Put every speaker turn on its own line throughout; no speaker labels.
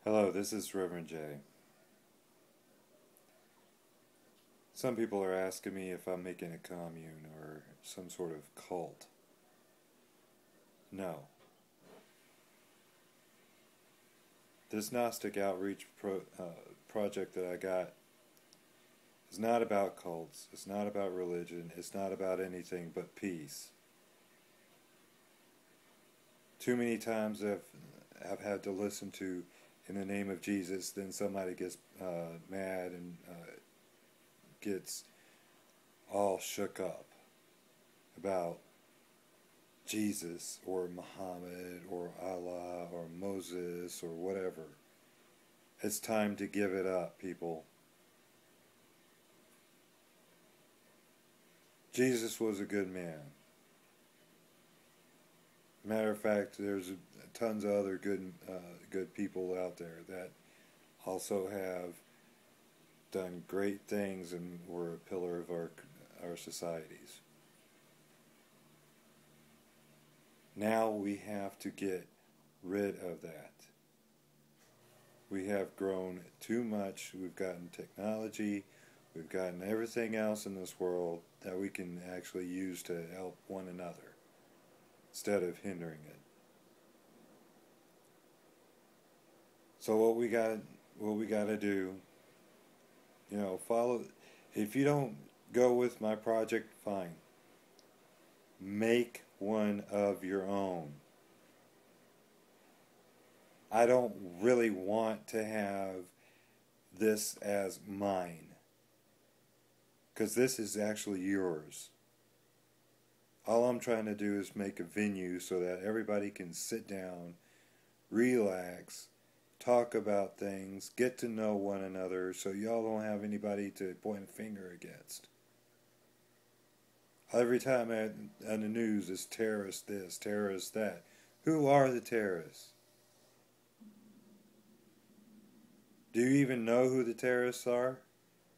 Hello, this is Reverend J. Some people are asking me if I'm making a commune or some sort of cult. No. This Gnostic outreach project that I got is not about cults. It's not about religion. It's not about anything but peace. Too many times I've had to listen to "in the name of Jesus," then somebody gets mad and gets all shook up about Jesus or Muhammad or Allah or Moses or whatever. It's time to give it up, people. Jesus was a good man. Matter of fact, there's tons of other good people out there that also have done great things and were a pillar of our societies. Now we have to get rid of that. We have grown too much. We've gotten technology. We've gotten everything else in this world that we can actually use to help one another instead of hindering it. So what we got to do, follow. If you don't go with my project, fine. Make one of your own. I don't really want to have this as mine, because this is actually yours. All I'm trying to do is make a venue so that everybody can sit down, relax, talk about things, get to know one another, so y'all don't have anybody to point a finger against. Every time on the news is terrorist this, terrorist that. Who are the terrorists? Do you even know who the terrorists are?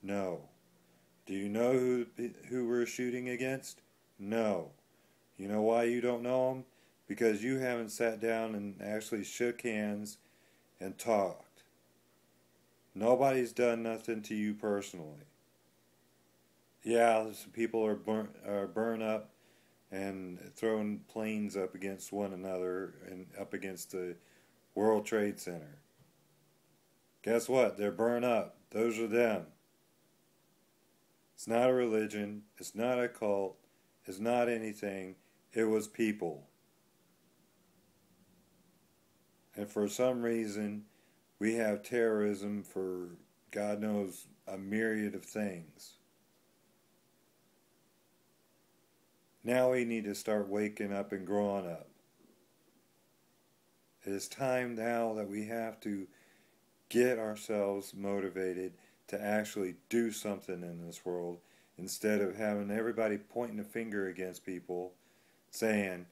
No. Do you know who we're shooting against? No. You know why you don't know them? Because you haven't sat down and actually shook hands and talked. Nobody's done nothing to you personally. Yeah, some people are burn up and throwing planes up against one another and up against the World Trade Center. Guess what? They're burned up. Those are them. It's not a religion. It's not a cult. It's not anything. It was people. And for some reason, we have terrorism for God knows a myriad of things. Now we need to start waking up and growing up. It is time now that we have to get ourselves motivated to actually do something in this world, instead of having everybody pointing a finger against people saying,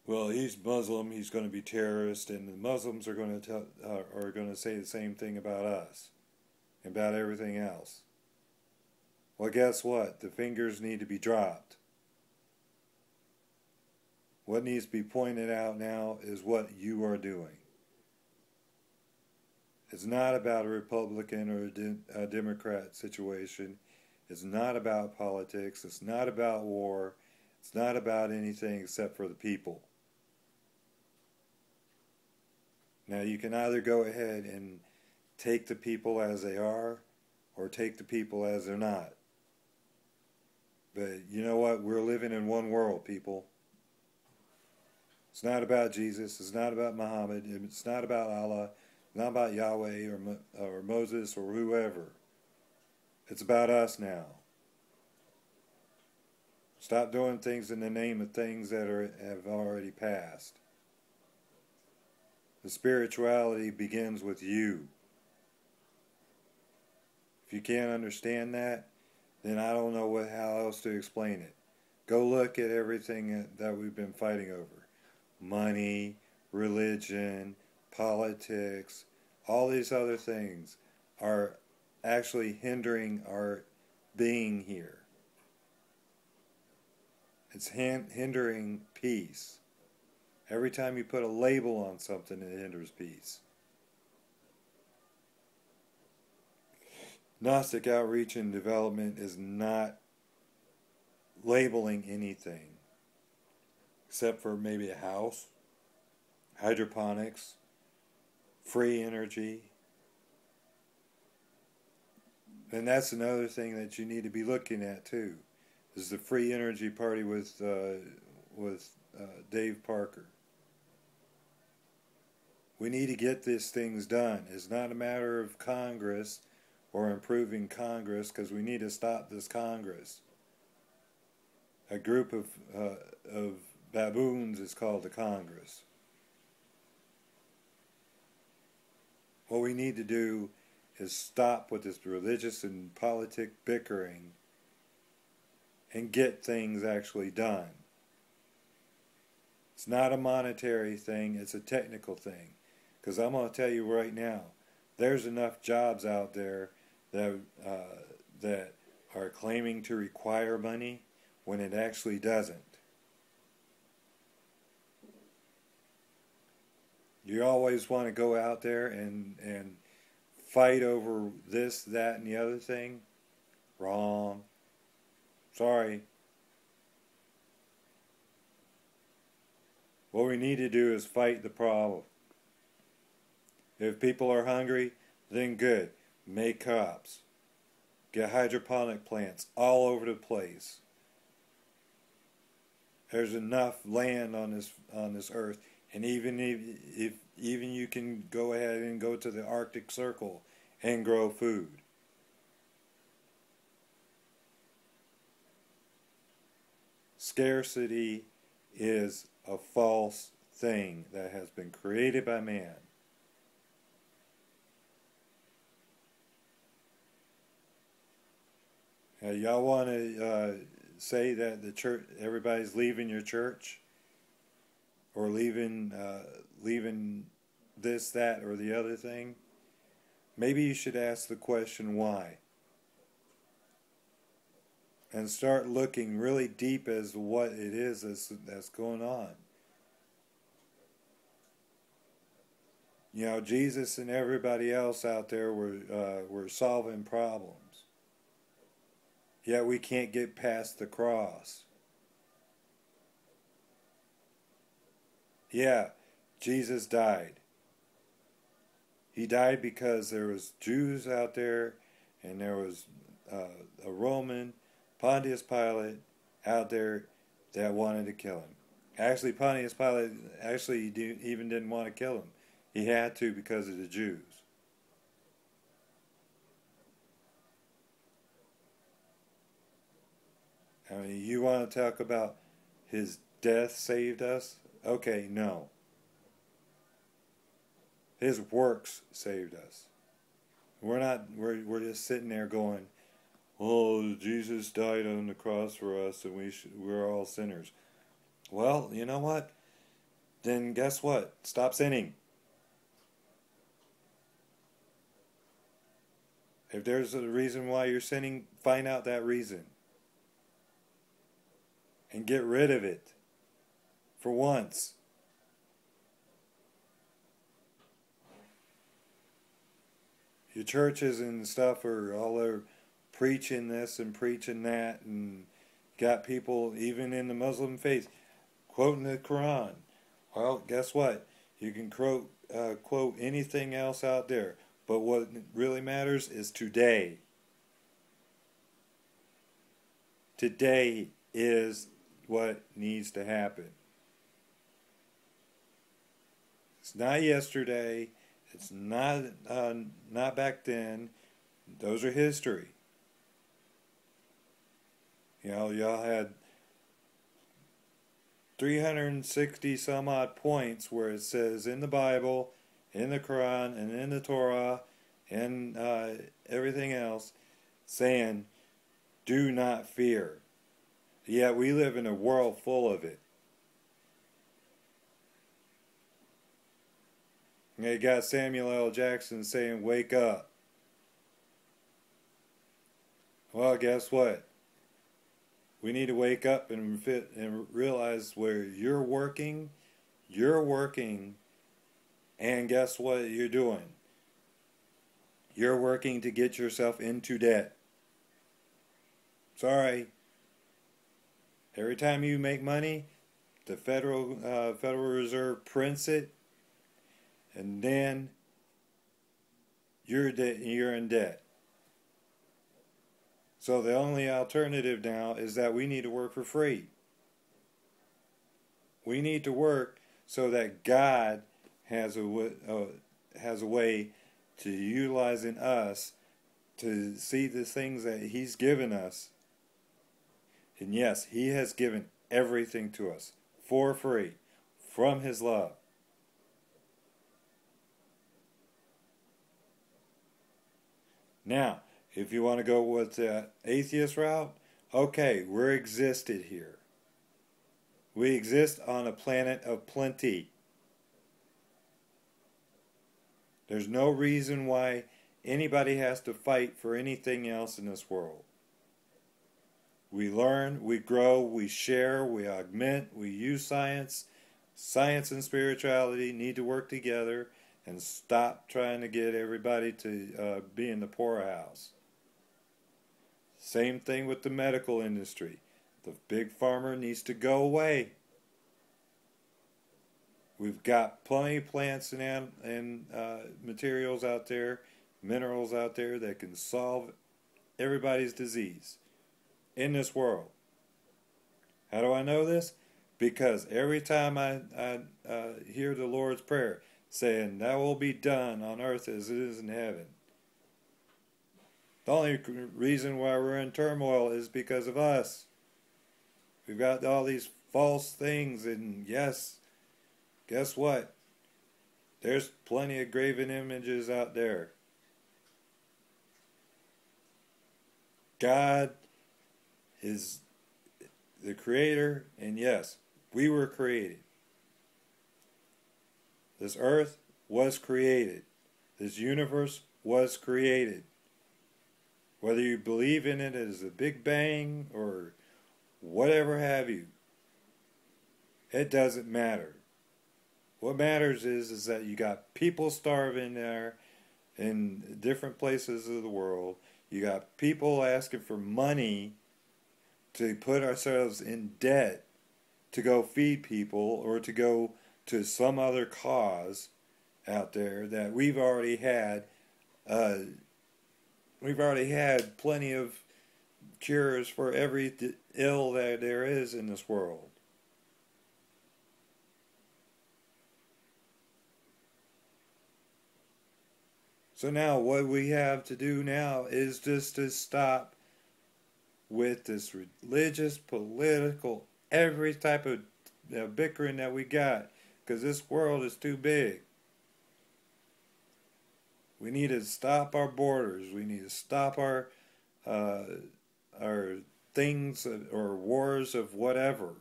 well, he's Muslim, he's going to be terrorist, and the Muslims are going to say the same thing about us, about everything else. Well, guess what? The fingers need to be dropped. What needs to be pointed out now is what you are doing. It's not about a Republican or a Democrat situation. It's not about politics. It's not about war. It's not about anything except for the people. Now you can either go ahead and take the people as they are, or take the people as they're not. But you know what? We're living in one world, people. It's not about Jesus. It's not about Muhammad. It's not about Allah. It's not about Yahweh or Moses or whoever. It's about us now. Stop doing things in the name of things that have already passed. The spirituality begins with you. If you can't understand that, then I don't know how else to explain it. Go look at everything that we've been fighting over. Money, religion, politics, all these other things are actually hindering our being here. It's hindering peace. Every time you put a label on something, it hinders peace. Gnostic outreach and development is not labeling anything, except for maybe a house, hydroponics, free energy. And that's another thing that you need to be looking at too, is the free energy party with Dave Parker. We need to get these things done. It's not a matter of Congress or improving Congress, because we need to stop this Congress. A group of baboons is called the Congress. What we need to do is stop with this religious and politic bickering and get things actually done. It's not a monetary thing, it's a technical thing. Because I'm going to tell you right now, there's enough jobs out there that are claiming to require money when it actually doesn't. You always want to go out there and fight over this, that, and the other thing. Wrong. Sorry. What we need to do is fight the problem. If people are hungry, then good. Make crops. Get hydroponic plants all over the place. There's enough land on this earth, and even if you can go ahead and go to the Arctic Circle and grow food. Scarcity is a false thing that has been created by man. Y'all want to say that the church, everybody's leaving your church, or leaving this, that, or the other thing? Maybe you should ask the question why, and start looking really deep as to what it is that's going on. You know, Jesus and everybody else out there were solving problems. Yet we can't get past the cross. Yeah, Jesus died. He died because there was Jews out there, and there was a Roman, Pontius Pilate, out there that wanted to kill him. Actually, Pontius Pilate even didn't want to kill him. He had to because of the Jews. I mean, you want to talk about his death saved us? Okay, no. His works saved us. We're just sitting there going, oh, Jesus died on the cross for us, and we're all sinners. Well, you know what? Then guess what? Stop sinning. If there's a reason why you're sinning, find out that reason. And get rid of it. For once. Your churches and stuff are all there preaching this and preaching that, and got people, even in the Muslim faith, quoting the Quran. Well, guess what? You can quote anything else out there. But what really matters is today. Today is what needs to happen. It's not yesterday. It's not back then. Those are history. You know, y'all had 360 some odd points where it says in the Bible, in the Quran, and in the Torah, and everything else, saying, do not fear. Yet we live in a world full of it. And you got Samuel L. Jackson saying, wake up. Well, guess what? We need to wake up and realize where you're working, You're working, and guess what you're doing? You're working to get yourself into debt. Sorry. Every time you make money, the Federal Reserve prints it, and then you're in debt. So the only alternative now is that we need to work for free. We need to work so that God has a way to utilizing us to see the things that He's given us. And yes, He has given everything to us for free from His love. Now, if you want to go with the atheist route, okay, we're existed here. We exist on a planet of plenty. There's no reason why anybody has to fight for anything else in this world. We learn, we grow, we share, we augment, we use science. Science and spirituality need to work together and stop trying to get everybody to be in the poorhouse. Same thing with the medical industry. The big pharma needs to go away. We've got plenty of plants and materials out there, minerals out there that can solve everybody's disease in this world. How do I know this? Because every time I hear the Lord's Prayer saying, "That will be done on earth as it is in heaven." The only reason why we're in turmoil is because of us. We've got all these false things, and yes, guess what? There's plenty of graven images out there. God is the creator, and yes, we were created. This earth was created. This universe was created. Whether you believe in it as a Big Bang or whatever have you, it doesn't matter. What matters is that you got people starving there in different places of the world. You got people asking for money to put ourselves in debt to go feed people or to go to some other cause out there that we've already had. We've already had plenty of cures for every ill that there is in this world. So now what we have to do now is just to stop with this religious, political, every type of bickering that we got, because this world is too big. We need to stop our borders. We need to stop our things or wars of whatever.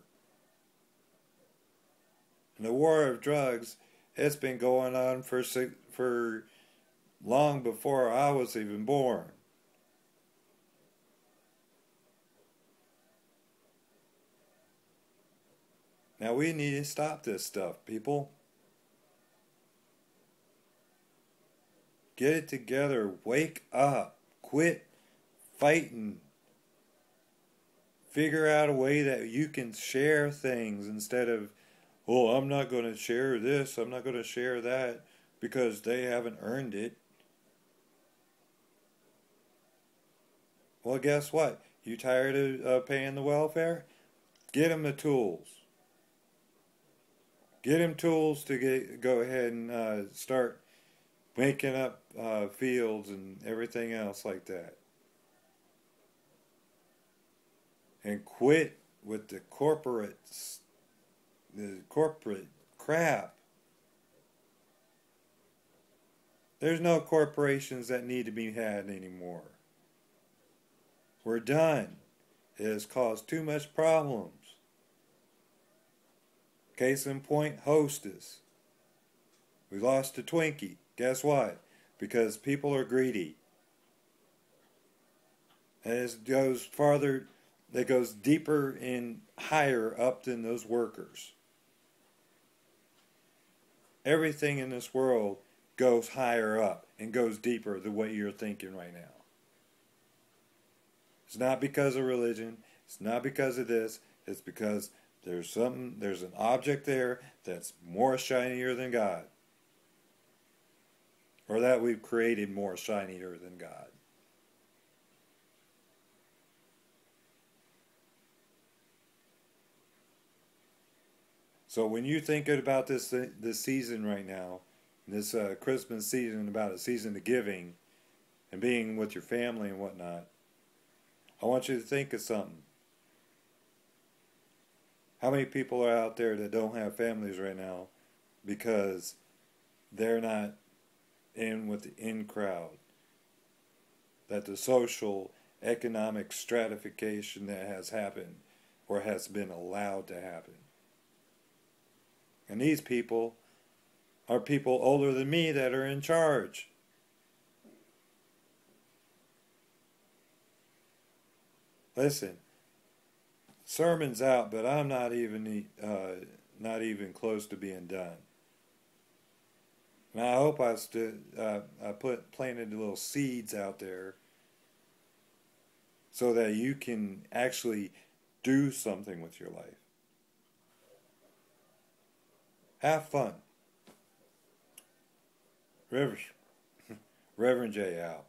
And the war of drugs, it's been going on for long before I was even born. Now we need to stop this stuff, people. Get it together. Wake up. Quit fighting. Figure out a way that you can share things instead of, oh, I'm not going to share this, I'm not going to share that, because they haven't earned it. Well, guess what? You tired of paying the welfare? Get them the tools. Get them tools to go ahead and start making up fields and everything else like that. And quit with the corporate crap. There's no corporations that need to be had anymore. We're done. It has caused too much problems. Case in point, Hostess. We lost a Twinkie. Guess what? Because people are greedy. And it goes farther, it goes deeper and higher up than those workers. everything in this world goes higher up and goes deeper than what you're thinking right now. It's not because of religion. It's not because of this. It's because there's an object there that's more shinier than God. Or that we've created more shinier than God. So when you think about this season right now, this Christmas season, about a season of giving and being with your family and whatnot, I want you to think of something. How many people are out there that don't have families right now because they're not in with the in crowd? That the social, economic stratification that has happened or has been allowed to happen. And these people are people older than me that are in charge. Listen, sermon's out, but I'm not even close to being done. And I hope I planted little seeds out there so that you can actually do something with your life. Have fun. Reverend J out.